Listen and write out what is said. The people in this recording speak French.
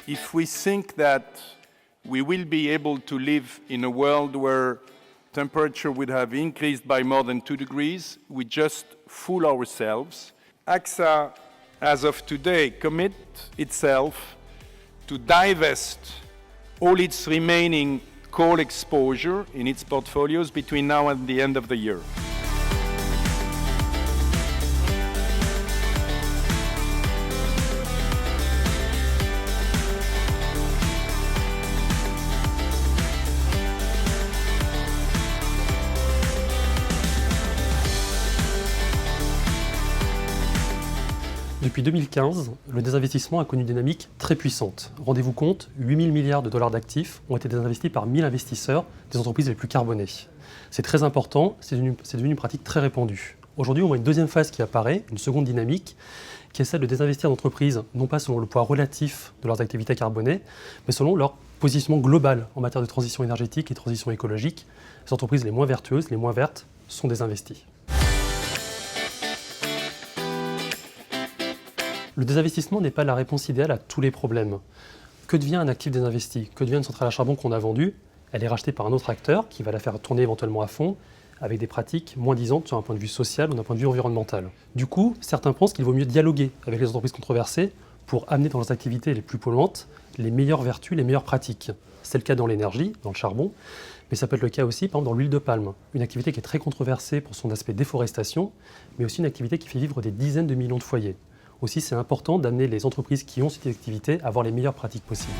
If we think that we will be able to live in a world where temperature would have increased by more than 2 degrees, we just fool ourselves. AXA, as of today, commit itself to divest all its remaining coal exposure in its portfolios between now and the end of the year. Depuis 2015, le désinvestissement a connu une dynamique très puissante. Rendez-vous compte, 8 000 milliards de dollars d'actifs ont été désinvestis par 1000 investisseurs des entreprises les plus carbonées. C'est très important, c'est devenu une pratique très répandue. Aujourd'hui, on voit une deuxième phase qui apparaît, une seconde dynamique, qui est celle de désinvestir d'entreprises, non pas selon le poids relatif de leurs activités carbonées, mais selon leur positionnement global en matière de transition énergétique et transition écologique. Les entreprises les moins vertueuses, les moins vertes, sont désinvesties. Le désinvestissement n'est pas la réponse idéale à tous les problèmes. Que devient un actif désinvesti? Que devient une centrale à charbon qu'on a vendue? Elle est rachetée par un autre acteur qui va la faire tourner éventuellement à fond, avec des pratiques moins disantes sur un point de vue social ou d'un point de vue environnemental. Du coup, certains pensent qu'il vaut mieux dialoguer avec les entreprises controversées pour amener dans leurs activités les plus polluantes les meilleures vertus, les meilleures pratiques. C'est le cas dans l'énergie, dans le charbon, mais ça peut être le cas aussi par exemple dans l'huile de palme, une activité qui est très controversée pour son aspect déforestation, mais aussi une activité qui fait vivre des dizaines de millions de foyers. Aussi, c'est important d'amener les entreprises qui ont cette activité à avoir les meilleures pratiques possibles.